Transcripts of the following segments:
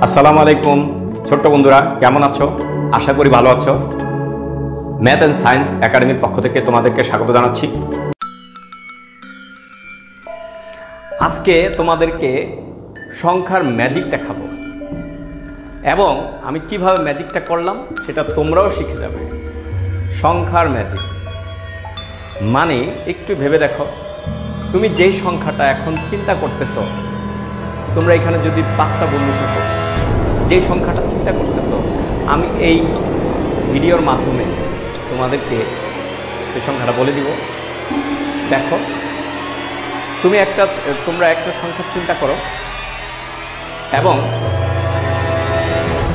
আসসালামু আলাইকুম ছোট্ট বন্ধুরা, কেমন আছো? আশা করি ভালো আছো। ম্যাথ অ্যান্ড সায়েন্স একাডেমির পক্ষ থেকে তোমাদেরকে স্বাগত জানাচ্ছি। আজকে তোমাদেরকে সংখ্যার ম্যাজিক দেখাবো এবং আমি কিভাবে ম্যাজিকটা করলাম সেটা তোমরাও শিখে যাবে। সংখ্যার ম্যাজিক মানে একটু ভেবে দেখো, তুমি যেই সংখ্যাটা এখন চিন্তা করতেছো, তোমরা এখানে যদি 5টা বন্ধু থাকো, যেই সংখ্যাটা চিন্তা করতেছো, আমি এই ভিডিওর মাধ্যমে তোমাদেরকে সেই সংখ্যাটা বলে দিব। দেখো, তোমরা একটা সংখ্যা চিন্তা করো এবং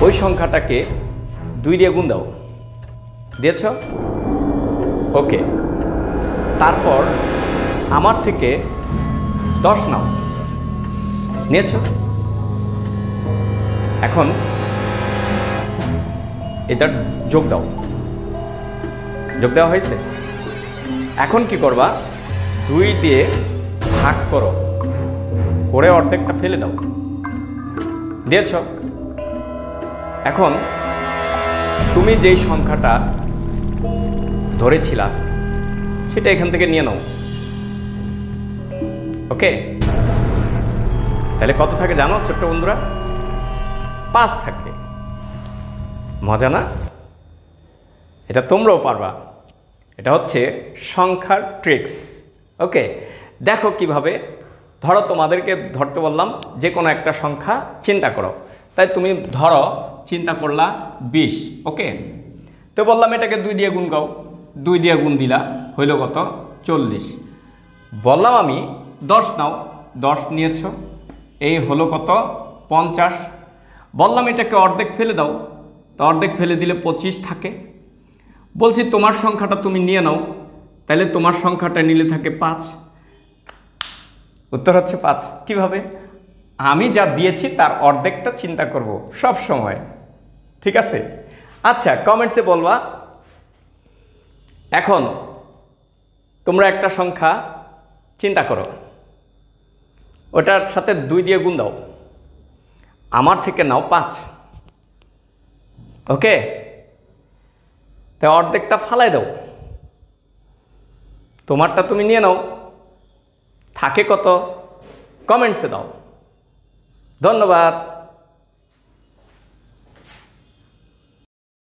ওই সংখ্যাটাকে 2 দিয়ে গুণ দাও। দিয়েছ? ওকে। তারপর আমার থেকে 10 নাও। নিয়েছ? এখন এটা যোগ দাও। যোগ দেওয়া হয়েছে? এখন কি করবা? 2 দিয়ে ভাগ করো, করে অর্ধেকটা ফেলে দাও। দিয়েছ? এখন তুমি যেই সংখ্যাটা ধরেছিলা সেটা এখান থেকে নিয়ে নাও। ওকে, তাহলে কত থাকে জানো ছোট্ট বন্ধুরা? 5 থাকে। মজা না? এটা তোমরাও পারবা। এটা হচ্ছে সংখ্যার ট্রিক্স। ওকে, দেখো কিভাবে। ধরো, তোমাদেরকে ধরতে বললাম যে কোনো একটা সংখ্যা চিন্তা করো। তাই তুমি ধরো চিন্তা করলা 20। ওকে, তো বললাম এটাকে 2 দিয়ে গুণ গাও। 2 দিয়ে গুণ দিলা, হইল কত? 40। বললাম আমি 10 নাও। 10 নিয়েছ, এই হলো কত? 50। বললাম এটাকে অর্ধেক ফেলে দাও, তো অর্ধেক ফেলে দিলে 25 থাকে। বলছি তোমার সংখ্যাটা তুমি নিয়ে নাও, তাহলে তোমার সংখ্যাটা নিলে থাকে 5। উত্তর হচ্ছে 5। কিভাবে? আমি যা দিয়েছি তার অর্ধেকটা চিন্তা করব সব সময়। ঠিক আছে? আচ্ছা, কমেন্টসে বলবা। এখন তোমরা একটা সংখ্যা চিন্তা করো, ওটার সাথে 2 দিয়ে গুণ দাও। আমার থেকে নাও 5। ওকে, তাই অর্ধেকটা ফালাই দাও, তোমারটা তুমি নিয়ে নাও। থাকে কত? কমেন্টসে দাও। ধন্যবাদ।